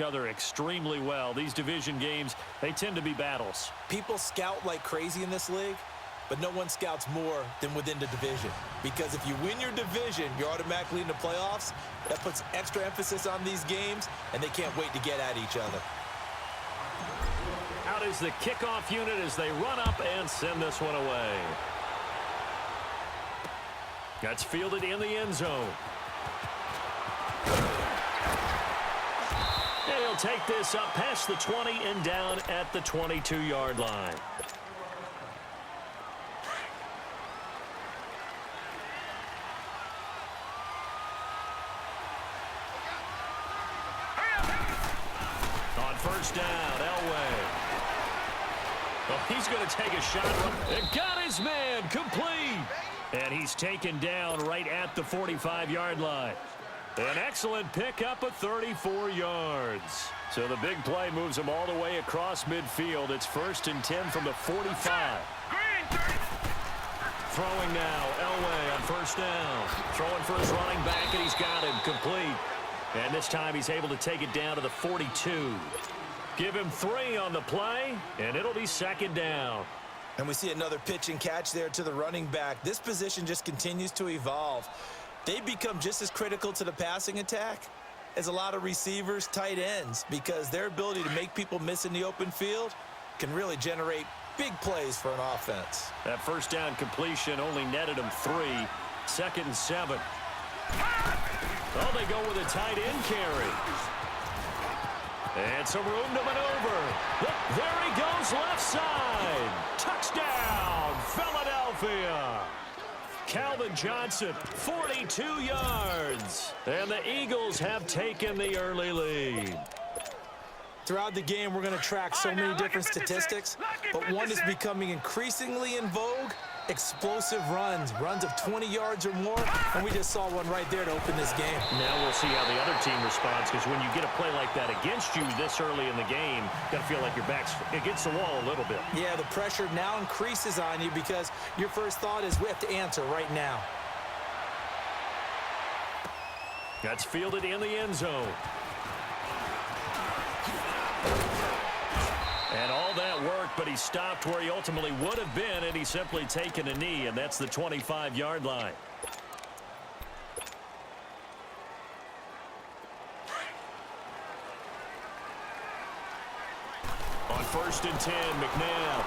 other extremely well. These division games, they tend to be battles. People scout like crazy in this league, but no one scouts more than within the division. Because if you win your division, you're automatically in the playoffs. That puts extra emphasis on these games, and they can't wait to get at each other. Out is the kickoff unit as they run up and send this one away. That's fielded in the end zone. And he'll take this up past the 20 and down at the 22-yard line. On first down, Elway. Oh, he's going to take a shot. And got his man complete. And he's taken down right at the 45-yard line. An excellent pickup of 34 yards. So the big play moves him all the way across midfield. It's 1st and 10 from the 45. Throwing now, Elway on first down. Throwing for his running back, and he's got him complete. And this time he's able to take it down to the 42. Give him 3 on the play, and it'll be 2nd down. And we see another pitch and catch there to the running back. This position just continues to evolve. They become just as critical to the passing attack as a lot of receivers, tight ends, because their ability to make people miss in the open field can really generate big plays for an offense. That first down completion only netted him 3. 2nd and 7. Oh, they go with a tight end carry. And some room to maneuver. Look, there he goes left side. Touchdown, Philadelphia. Calvin Johnson, 42 yards. And the Eagles have taken the early lead. Throughout the game, we're going to track so many different statistics, but one is becoming increasingly in vogue: explosive runs of 20 yards or more, and we just saw one right there to open this game. Now we'll see how the other team responds, because when you get a play like that against you this early in the game, you got to feel like your back's against the wall a little bit. Yeah, the pressure now increases on you because your first thought is we have to answer right now. That's fielded in the end zone. And all that worked, but he stopped where he ultimately would have been, and he's simply taken a knee, and that's the 25-yard line. On 1st and 10, McNabb.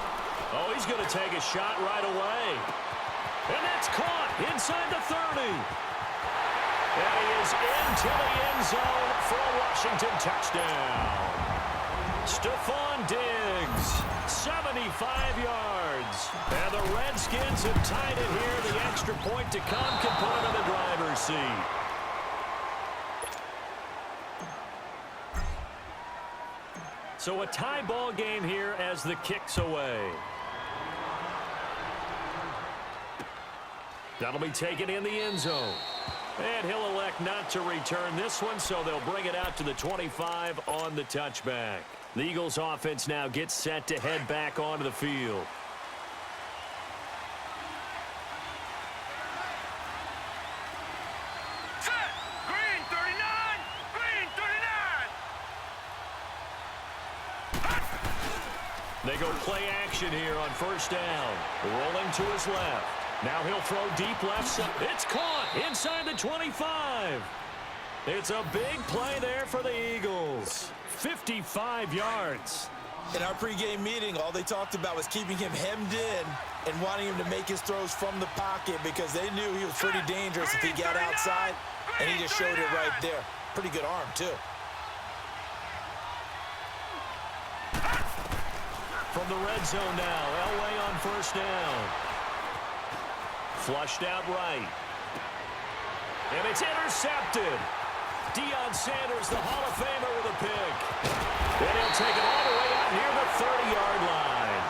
Oh, he's going to take a shot right away. And that's caught inside the 30. And he is into the end zone for a Washington touchdown. Stephon Diggs, 75 yards. And the Redskins have tied it here. The extra point to come can put him in the driver's seat. So a tie ball game here as the kick's away. That'll be taken in the end zone. And he'll elect not to return this one, so they'll bring it out to the 25 on the touchback. The Eagles offense now gets set to head back onto the field. Set! Green 39! Green 39! They go play action here on first down. Rolling to his left. Now he'll throw deep left side. It's caught inside the 25. It's a big play there for the Eagles. 55 yards. In our pregame meeting, all they talked about was keeping him hemmed in and wanting him to make his throws from the pocket because they knew he was pretty dangerous if he got outside, and he just showed it right there. Pretty good arm, too. From the red zone now, Elway on first down. Flushed out right. And it's intercepted. Deion Sanders, the Hall of Famer, with a pick. And he'll take it all the way out near the 30-yard line.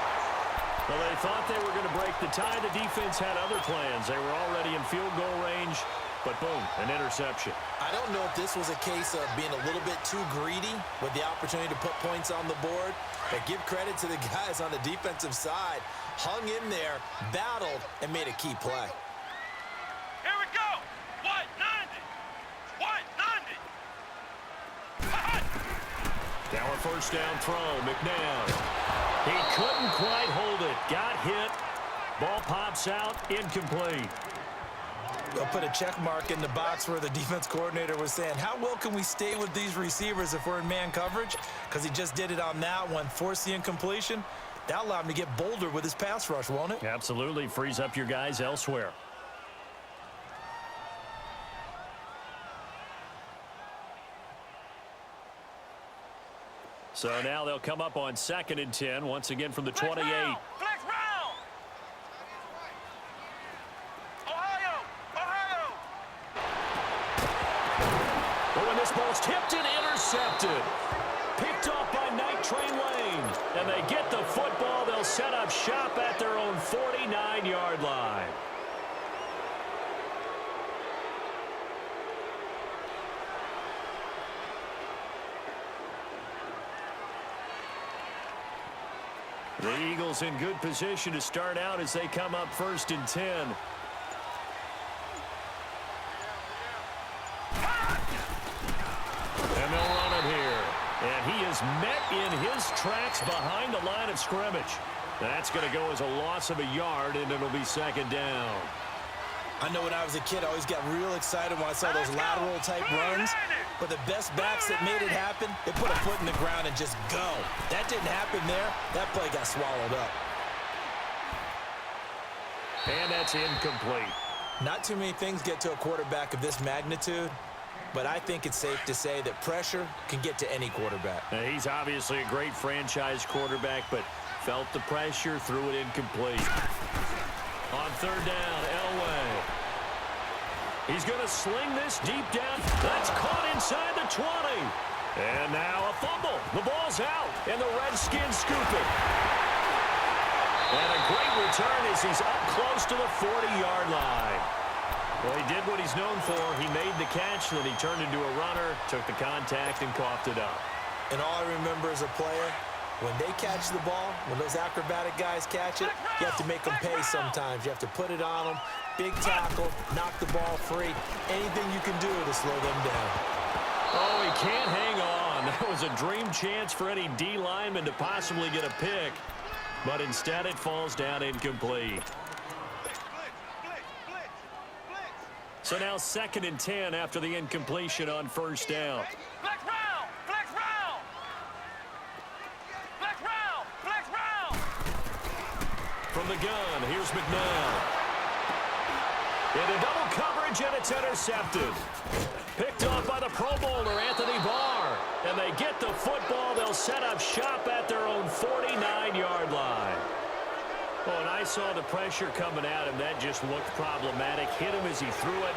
Well, they thought they were going to break the tie. The defense had other plans. They were already in field goal range, but boom, an interception. I don't know if this was a case of being a little bit too greedy with the opportunity to put points on the board, but give credit to the guys on the defensive side. Hung in there, battled, and made a key play. Here we go! White 90! White 90! Now a first down throw, McNabb. He couldn't quite hold it. Got hit. Ball pops out, incomplete. They'll put a check mark in the box where the defense coordinator was saying, how well can we stay with these receivers if we're in man coverage? Because he just did it on that one, forced the incompletion. That allowed him to get bolder with his pass rush, won't it? Absolutely. Frees up your guys elsewhere. So now they'll come up on 2nd and 10, once again from the 28. Flex round. Ohio. But when this ball's tipped and intercepted. Picked off by Night Train Lane. And they get the football. They'll set up shop at their own 49-yard line. The Eagles in good position to start out as they come up 1st and 10. And they'll run it here. And he is met in his tracks behind the line of scrimmage. That's going to go as a loss of a yard, and it'll be 2nd down. I know when I was a kid, I always got real excited when I saw those lateral-type runs. But the best backs that made it happen, they put a foot in the ground and just go. That didn't happen there. That play got swallowed up. And that's incomplete. Not too many things get to a quarterback of this magnitude, but I think it's safe to say that pressure can get to any quarterback. Now, he's obviously a great franchise quarterback, but felt the pressure, threw it incomplete. On 3rd down, Elway. He's going to sling this deep down. That's caught inside the 20. And now a fumble. The ball's out, and the Redskins scoop it. And a great return as he's up close to the 40-yard line. Well, he did what he's known for. He made the catch, then he turned into a runner, took the contact, and coughed it up. And all I remember as a player, when they catch the ball, when those acrobatic guys catch it, you have to make them pay sometimes. You have to put it on them, big tackle, knock the ball free. Anything you can do to slow them down. Oh, he can't hang on. That was a dream chance for any D lineman to possibly get a pick. But instead it falls down incomplete. So now 2nd and 10 after the incompletion on 1st down. Flex round. From the gun, here's McNabb. Into double coverage, and it's intercepted. Picked off by the Pro Bowler, Anthony Barr. And they get the football. They'll set up shop at their own 49-yard line. Oh, and I saw the pressure coming at him. That just looked problematic. Hit him as he threw it,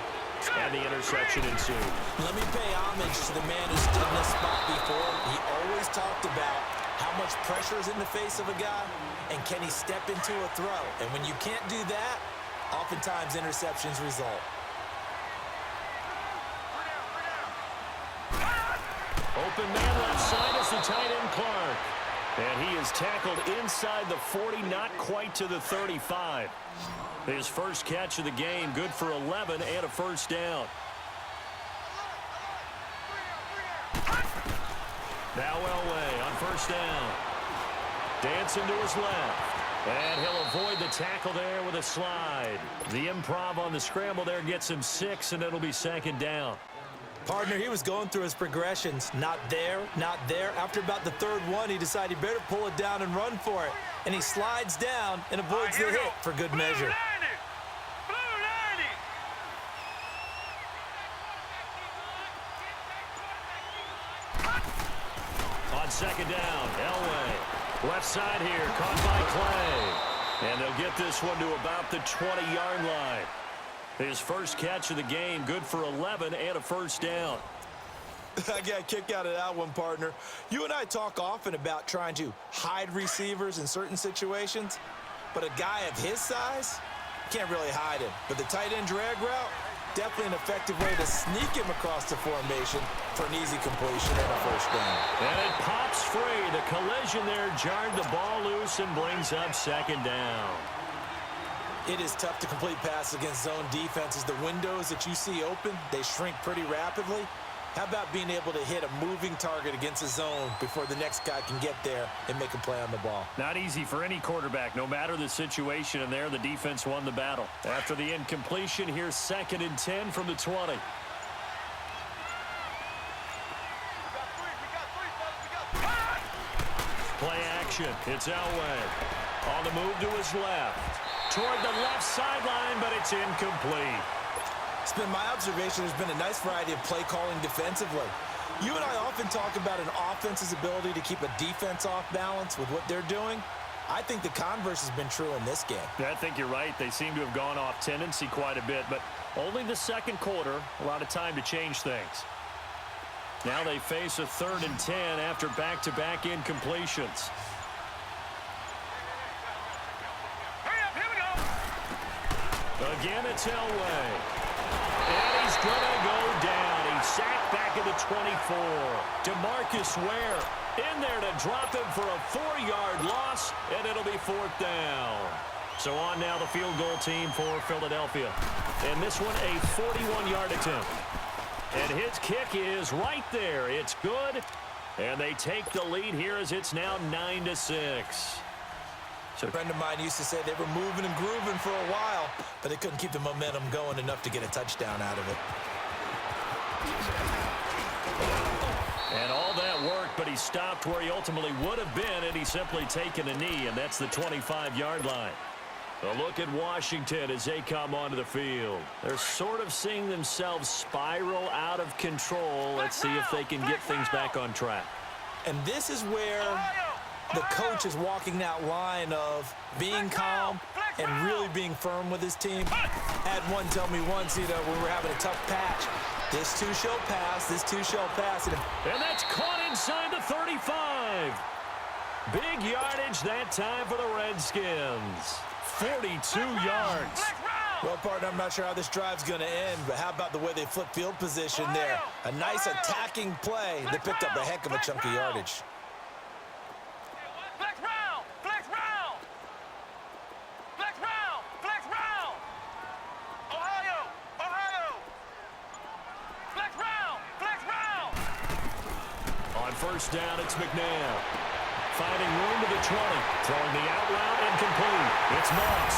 and the interception ensued. Let me pay homage to the man who stood in this spot before. He always talked about how much pressure is in the face of a guy, and can he step into a throw? And when you can't do that, oftentimes interceptions result. Open man left side is the tight end Clark. And he is tackled inside the 40, not quite to the 35. His first catch of the game, good for 11 and a first down. Now Elway on 1st down. Dancing to his left. And he'll avoid the tackle there with a slide. The improv on the scramble there gets him 6, and it'll be 2nd down. Partner, he was going through his progressions. Not there, not there. After about the 3rd one, he decided he better pull it down and run for it. And he slides down and avoids the hit for good measure. On 2nd down, Elway. Left side here, caught by Clay. And they'll get this one to about the 20-yard line. His first catch of the game, good for 11 and a first down. I got a kick out of that one, partner. You and I talk often about trying to hide receivers in certain situations, but a guy of his size, can't really hide him. But the tight end drag route, definitely an effective way to sneak him across the formation for an easy completion and a first down. And it pops free. The collision there jarred the ball loose and brings up 2nd down. It is tough to complete passes against zone defenses. The windows that you see open, they shrink pretty rapidly. How about being able to hit a moving target against a zone before the next guy can get there and make a play on the ball? Not easy for any quarterback, no matter the situation, and there the defense won the battle. After the incompletion, here's 2nd and 10 from the 20. Play action. It's Elway. On the move to his left. Toward the left sideline, but it's incomplete. It's been my observation there's been a nice variety of play calling defensively. You and I often talk about an offense's ability to keep a defense off balance with what they're doing. I think the converse has been true in this game. Yeah, I think you're right. They seem to have gone off tendency quite a bit, but only the second quarter, a lot of time to change things. Now they face a 3rd and 10 after back-to-back incompletions. Again, it's Elway. And he's going to go down. He's sacked back at the 24. DeMarcus Ware in there to drop him for a 4-yard loss, and it'll be 4th down. So on now the field goal team for Philadelphia. And this one a 41-yard attempt. And his kick is right there. It's good. And they take the lead here as it's now 9-6. So a friend of mine used to say they were moving and grooving for a while, but they couldn't keep the momentum going enough to get a touchdown out of it. And all that worked, but he stopped where he ultimately would have been, and he's simply taken a knee, and that's the 25-yard line. A look at Washington as they come onto the field. They're sort of seeing themselves spiral out of control. Let's see if they can get things back on track. And this is where the coach is walking that line of being calm and really being firm with his team. Had one tell me once, when we're having a tough patch, this too shall pass, this too shall pass. And that's caught inside the 35. Big yardage that time for the Redskins. 42 yards. Well, partner, I'm not sure how this drive's going to end, but how about the way they flip field position there? A nice attacking play. They picked up a heck of a chunk of yardage. Flex round! Flex round! Flex round! Flex round! Ohio! Ohio! Flex round! Flex round! On 1st down, it's McNabb. Finding room to the 20. Throwing the out route incomplete. It's Moss.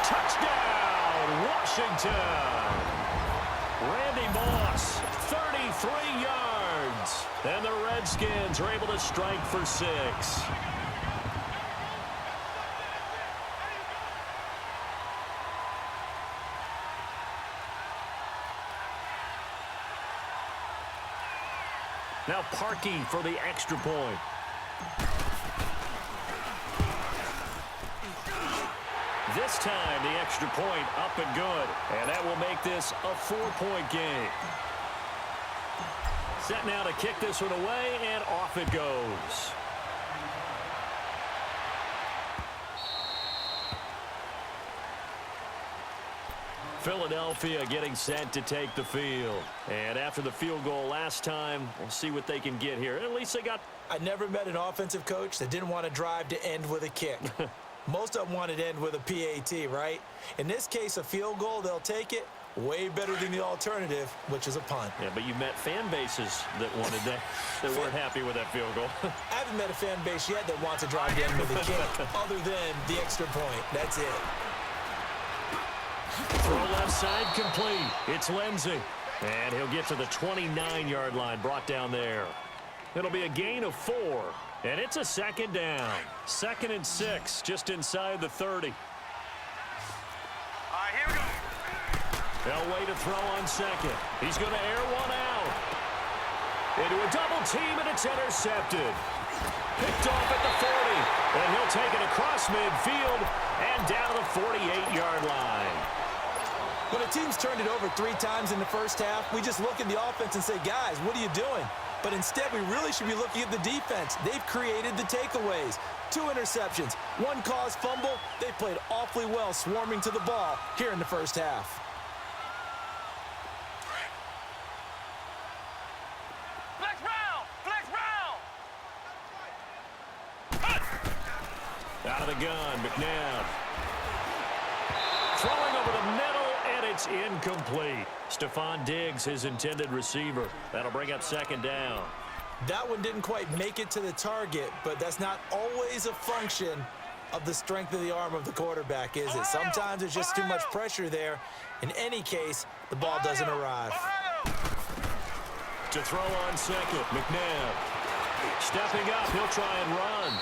Touchdown, Washington. Randy Moss, 33 yards. And the Redskins are able to strike for 6. Now Parkey for the extra point. This time, the extra point up and good. And that will make this a 4-point game. Set now to kick this one away, and off it goes. Philadelphia getting set to take the field. And after the field goal last time, we'll see what they can get here. At least they got... I never met an offensive coach that didn't want to drive to end with a kick. Most of them want it to end with a PAT, right? In this case, a field goal, they'll take it. Way better than the alternative, which is a punt. Yeah, but you met fan bases that wanted that, that weren't happy with that field goal. I haven't met a fan base yet that wants to drive to end with a kick, other than the extra point. That's it. Throw left side complete. It's Lindsey. And he'll get to the 29-yard line, brought down there. It'll be a gain of 4. And it's a 2nd down. 2nd and 6, just inside the 30. All right, here we go. Elway to throw on 2nd. He's going to air one out. Into a double team, and it's intercepted. Picked off at the 40. And he'll take it across midfield and down to the 48-yard line. When a team's turned it over 3 times in the first half, we just look at the offense and say, guys, what are you doing? But instead, we really should be looking at the defense. They've created the takeaways. 2 interceptions, 1 caused fumble. They played awfully well swarming to the ball here in the first half. Flex round! Flex round! Out of the gun, McNabb. Throwing over the middle, and it's incomplete. Stephon Diggs, his intended receiver. That'll bring up second down. That one didn't quite make it to the target, but that's not always a function of the strength of the arm of the quarterback, is it? Sometimes there's just too much pressure there. In any case, the ball doesn't arrive. To throw on second, McNabb. Stepping up, he'll try and run.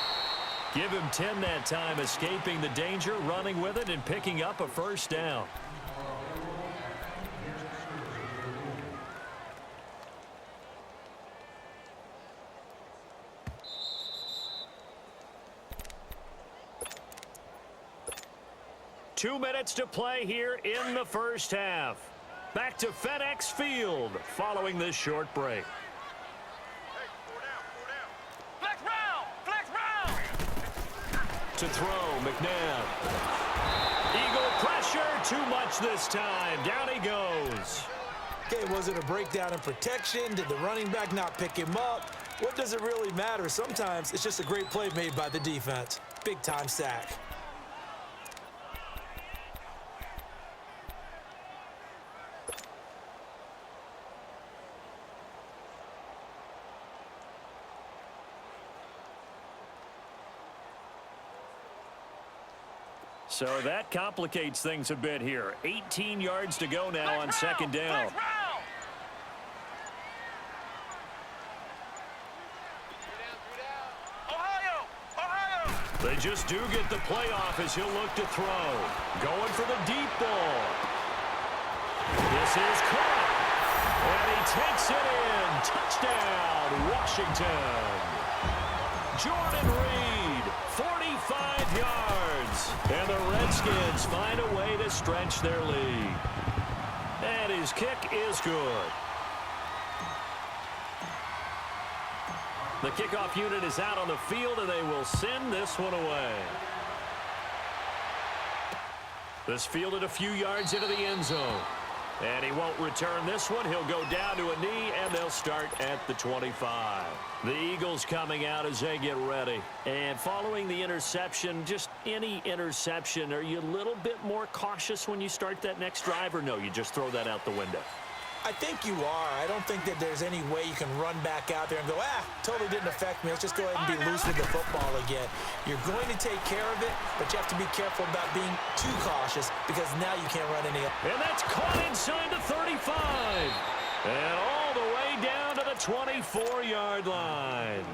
Give him 10 that time, escaping the danger, running with it, and picking up a first down. Two minutes to play here in the first half. Back to FedEx Field following this short break. Flex round! Flex round! To throw, McNabb. Eagle pressure, too much this time. Down he goes. Okay, was it a breakdown in protection? Did the running back not pick him up? What does it really matter? Sometimes it's just a great play made by the defense. Big-time sack. So that complicates things a bit here. 18 yards to go now on second down. They just do get the playoff as he'll look to throw. Going for the deep ball. This is caught. And he takes it in. Touchdown, Washington. Jordan Reed, 45 yards. And the Redskins find a way to stretch their lead. And his kick is good. The kickoff unit is out on the field, and they will send this one away. This fielded a few yards into the end zone. And he won't return this one. He'll go down to a knee, and they'll start at the 25. The Eagles coming out as they get ready. And following the interception, just any interception, are you a little bit more cautious when you start that next drive, or no, you just throw that out the window? I think you are. I don't think that there's any way you can run back out there and go, totally didn't affect me. Let's just go ahead and be loose with the football again. You're going to take care of it, but you have to be careful about being too cautious because now you can't run any. And that's caught inside the 35. And all the way down to the 24-yard line.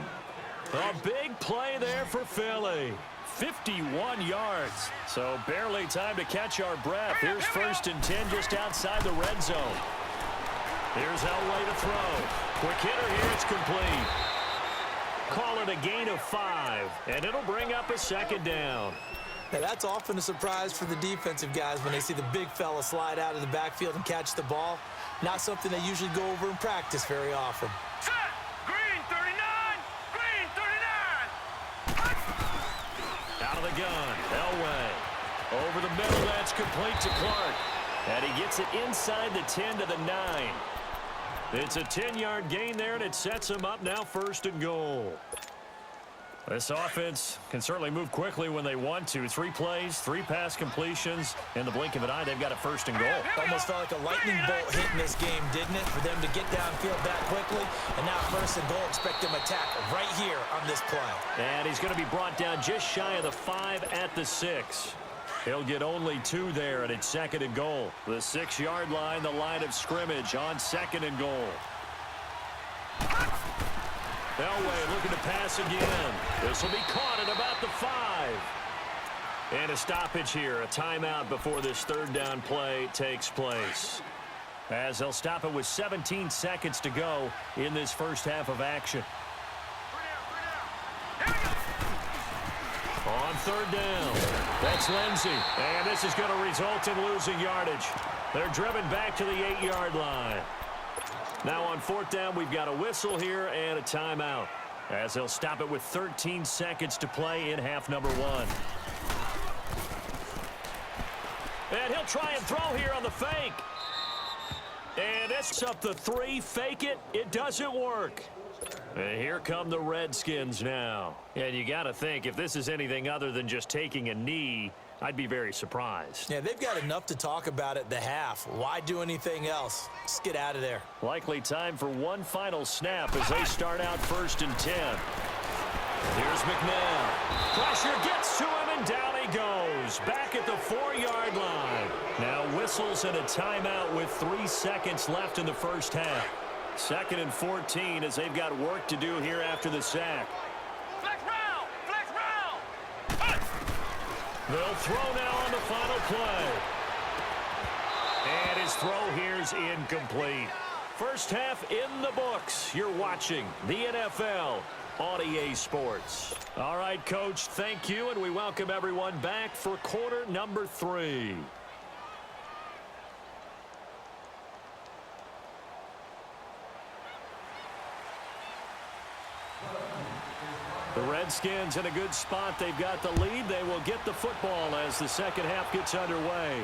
A big play there for Philly. 51 yards. So barely time to catch our breath. Here's 1st and 10 just outside the red zone. Here's Elway to throw. Quick hitter here, it's complete. Call it a gain of 5, and it'll bring up a second down. Now, that's often a surprise for the defensive guys when they see the big fella slide out of the backfield and catch the ball. Not something they usually go over in practice very often. Set! Green 39! Green 39! Out of the gun, Elway. Over the middle, that's complete to Clark. And he gets it inside the 10 to the 9. It's a 10-yard gain there, and it sets him up now 1st and goal. This offense can certainly move quickly when they want to. 3 plays, 3 pass completions. In the blink of an eye, they've got it 1st and goal. Almost felt like a lightning bolt hit in this game, didn't it? For them to get downfield that quickly. And now 1st and goal, expect them to tackle right here on this play. And he's going to be brought down just shy of the 5 at the 6. He'll get only 2 there, and it's 2nd and goal. The 6-yard line, the line of scrimmage on 2nd and goal. Elway looking to pass again. This will be caught at about the 5. And a stoppage here, a timeout before this 3rd down play takes place. As they'll stop it with 17 seconds to go in this first half of action. On 3rd down, that's Lindsey. And this is going to result in losing yardage. They're driven back to the 8-yard line. Now on 4th down, we've got a whistle here and a timeout. As they'll stop it with 13 seconds to play in half number 1. And he'll try and throw here on the fake. And it's up the 3, fake it. It doesn't work. And here come the Redskins now. And you got to think, if this is anything other than just taking a knee, I'd be very surprised. Yeah, they've got enough to talk about at the half. Why do anything else? Just get out of there. Likely time for one final snap as they start out 1st and 10. Here's McNabb. Pressure gets to him, and down he goes. Back at the 4-yard line. Now whistles and a timeout with 3 seconds left in the first half. 2nd and 14 as they've got work to do here after the sack. Flex round! Flex round! They'll throw now on the final play. And his throw here's incomplete. First half in the books. You're watching the NFL on EA Sports. All right, Coach, thank you, and we welcome everyone back for quarter number 3. The Redskins in a good spot. They've got the lead. They will get the football as the second half gets underway.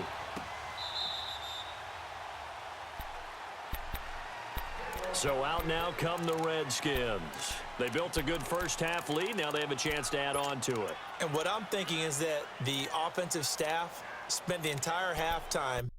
So out now come the Redskins. They built a good first half lead. Now they have a chance to add on to it. And what I'm thinking is that the offensive staff spent the entire halftime